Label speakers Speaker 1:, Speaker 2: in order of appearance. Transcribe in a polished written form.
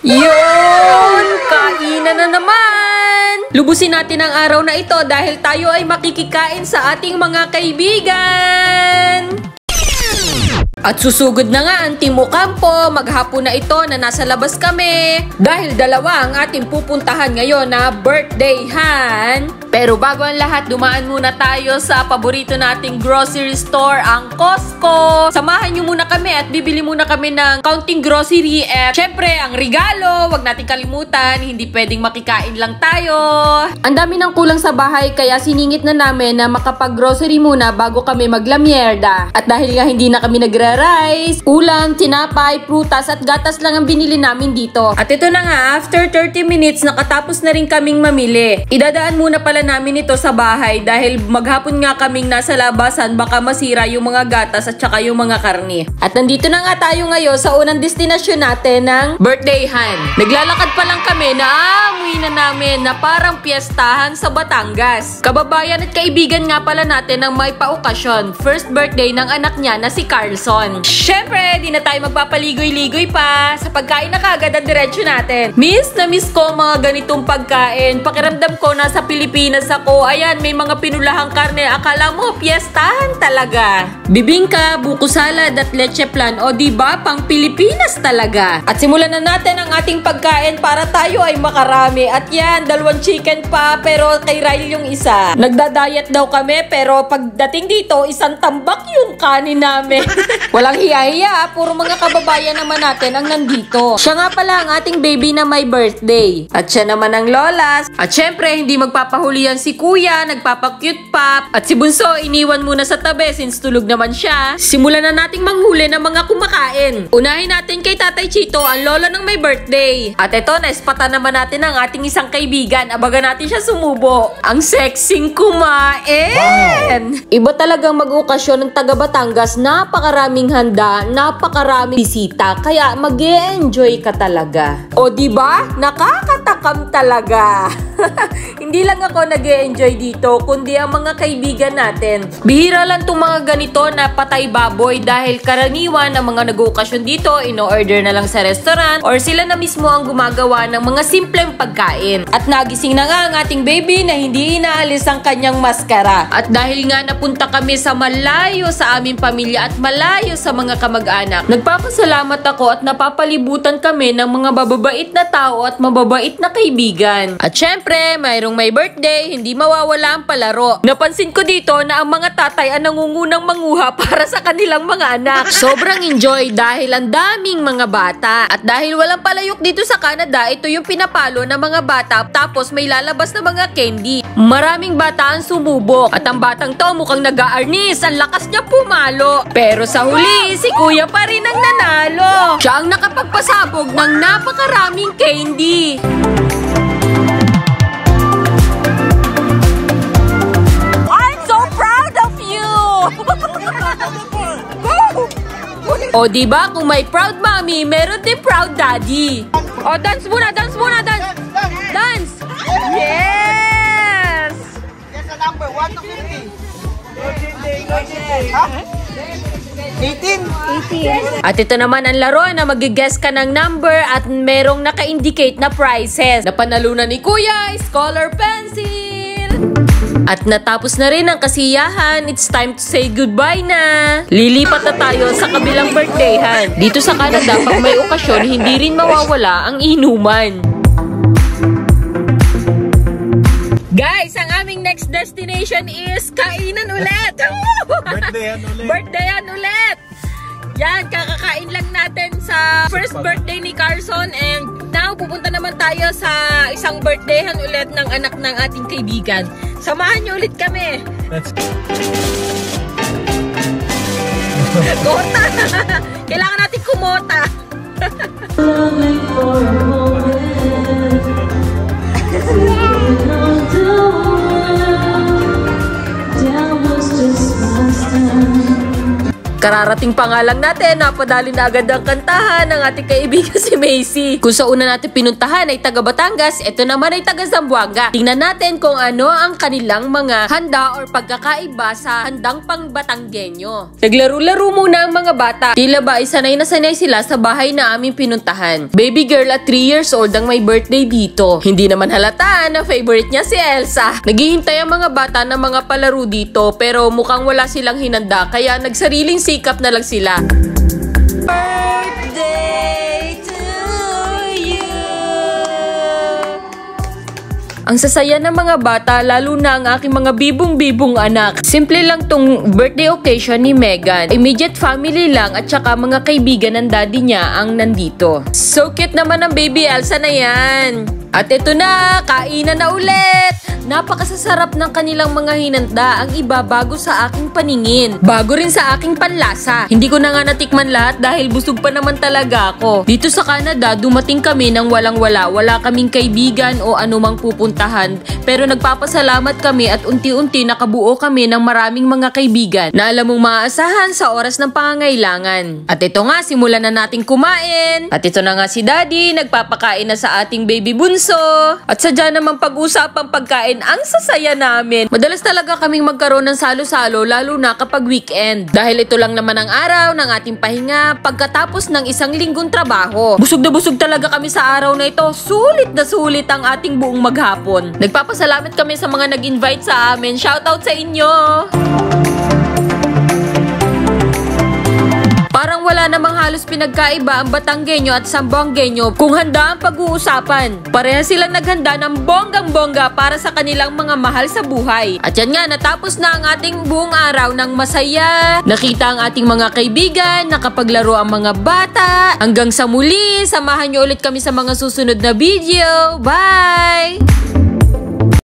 Speaker 1: Yun! Kainan na naman! Lubusin natin ang araw na ito dahil tayo ay makikikain sa ating mga kaibigan! At susugod na nga ang Team Ocampo, maghapon na ito na nasa labas kami dahil dalawa ang ating pupuntahan ngayon na birthdayhan. Pero bago ang lahat, dumaan muna tayo sa paborito nating grocery store, ang Costco. Samahan nyo muna kami at bibili muna kami ng counting grocery at syempre ang regalo, wag natin kalimutan, hindi pwedeng makikain lang tayo. Ang dami ng kulang sa bahay kaya siningit na namin na makapag-grocery muna bago kami maglamierda. At dahil nga hindi na kami rice, ulam, tinapay, prutas at gatas lang ang binili namin dito. At ito na nga, after 30 minutes, nakatapos na rin kaming mamili. Idadaan muna pala namin ito sa bahay dahil maghapon nga kaming nasa labasan, baka masira yung mga gatas at saka yung mga karne. At nandito na nga tayo ngayon sa unang destinasyon natin ng birthdayhan. Naglalakad pa lang kami na amoy na namin na parang piyestahan sa Batangas. Kababayan at kaibigan nga pala natin ng may paokasyon. First birthday ng anak niya na si Carlson. Syempre, di na tayo magpapaligoy-ligoy pa. Sa pagkain na kagad ang diretsyo natin. Miss na miss ko mga ganitong pagkain. Pakiramdam ko nasa Pilipinas ako. Ayan, may mga pinulahang karne. Akala mo, piyestahan talaga. Bibingka, buko salad at leche plan. O diba, pang Pilipinas talaga. At simulan na natin ang ating pagkain para tayo ay makarami. At yan, 2 chicken pa, pero kay Ryle yung isa. Nagda-diet daw kami, pero pagdating dito, 1 tambak yung kanin namin. Walang hiya-hiya, puro mga kababayan naman natin ang nandito. Siya nga pala ang ating baby na may birthday. At siya naman ang lolas. At syempre, hindi magpapahulihan si kuya, nagpapacute pop. At si Bunso, iniwan muna sa tabi since tulog naman siya. Simulan na nating manghuli ng mga kumakain. Unahin natin kay Tatay Chito, ang lola ng may birthday. At ito, naispatan naman natin ang ating isang kaibigan. Abaga natin siya sumubo. Ang sexing kumain! Wow. Iba talagang mag-okasyon ng taga Batangas, napakaraming handa, napakaraming bisita, kaya mag-e-enjoy ka talaga. O diba? Nakakatakam talaga. Hindi lang ako nag-e-enjoy dito, kundi ang mga kaibigan natin. Bihira lang itong mga ganito na patay baboy dahil karaniwan ang mga nag-okasyon dito, ino-order na lang sa restaurant or sila na mismo ang gumagawa ng mga simpleng pagkain. At nagising na nga ang ating baby na hindi inaalis ang kanyang maskara. At dahil nga napunta kami sa malayo sa aming pamilya at malayo sa mga kamag-anak, nagpapasalamat ako at napapalibutan kami ng mga bababait na tao at mababait na kaibigan. At syempre, mayroong may birthday, hindi mawawala ang palaro. Napansin ko dito na ang mga tatay ang nangungunang manguha para sa kanilang mga anak. Sobrang enjoy dahil ang daming mga bata. At dahil walang palayok dito sa Canada, ito yung pinapalo ng mga bata tapos may lalabas na mga candy. Maraming bata ang sumubok at ang batang to mukhang nag-aarnis, ang lakas niya pumalo. Pero sa huli, si kuya pa rin ang nanalo. Siya ang nakapagpasabog ng napakaraming candy. O diba, kung may proud mommy, meron din proud daddy. O dance muna, dance muna, dance. Dance! Yes!
Speaker 2: Guess the number, 1 to 50. 18.
Speaker 1: At ito naman ang laro na mag-guess ka ng number at merong naka-indicate na prizes. Napanalunan ni Kuya, Scholar Pencil! At natapos na rin ang kasiyahan, it's time to say goodbye na. Lilipat na tayo sa kabilang birthdayhan. Dito sa Canada, pag may okasyon, hindi rin mawawala ang inuman. Guys, ang aming next destination is kainan ulit.
Speaker 2: Birthdayan ulit.
Speaker 1: Birthdayan ulit. Yan, kakakain lang natin sa first birthday ni Carlson and now pupunta naman tayo sa isang birthdayhan ulit ng anak ng ating kaibigan. Samahan niyo ulit kami. Kota! Kailangan natin kumota. Kararating pa nga lang natin, napadali na agad ang kantahan ng ating kaibigan si Macy. Kung sa una natin pinuntahan ay taga Batangas, ito naman ay taga Zamboanga. Tingnan natin kung ano ang kanilang mga handa or pagkakaiba sa handang pang Batanggenyo. Naglaro-laro muna ang mga bata. Tila ba ay sanay na sanay sila sa bahay na aming pinuntahan. Baby girl at 3 years old ang may birthday dito. Hindi naman halata na favorite niya si Elsa. Naghihintay ang mga bata ng mga palaro dito pero mukhang wala silang hinanda kaya nagsariling sikap na lang sila. Birthday to you. Ang sasaya ng mga bata, lalo na ang aking mga bibong-bibong anak. Simple lang tong birthday occasion ni Megan. Immediate family lang at saka mga kaibigan ng daddy niya ang nandito. So cute naman ang baby Elsa na yan. At ito na, kainan na ulit! Napakasasarap ng kanilang mga hinanda, ang iba bago sa aking paningin. Bago rin sa aking panlasa. Hindi ko na nga natikman lahat dahil busog pa naman talaga ako. Dito sa Canada, dumating kami nang walang-wala. Wala kaming kaibigan o anumang pupuntahan. Pero nagpapasalamat kami at unti-unti nakabuo kami ng maraming mga kaibigan na alam mong maaasahan sa oras ng pangangailangan. At ito nga, simulan na nating kumain. At ito na nga si Daddy, nagpapakain na sa ating baby bunso. At sadya namang pag-usapang pagkain ang sasaya namin. Madalas talaga kaming magkaroon ng salo-salo lalo na kapag weekend. Dahil ito lang naman ang araw ng ating pahinga pagkatapos ng isang linggong trabaho. Busog na busog talaga kami sa araw na ito. Sulit na sulit ang ating buong maghapon. Nagpapasalamat kami sa mga nag-invite sa amin. Shoutout sa inyo! Parang wala namang halos pinagkaiba ang Batanggenyo at Zamboangenyo kung handa ang pag-uusapan. Pareha silang naghanda ng bonggang-bongga para sa kanilang mga mahal sa buhay. At yan nga, natapos na ang ating buong araw ng masaya. Nakita ang ating mga kaibigan, nakapaglaro ang mga bata. Hanggang sa muli, samahan nyo ulit kami sa mga susunod na video. Bye!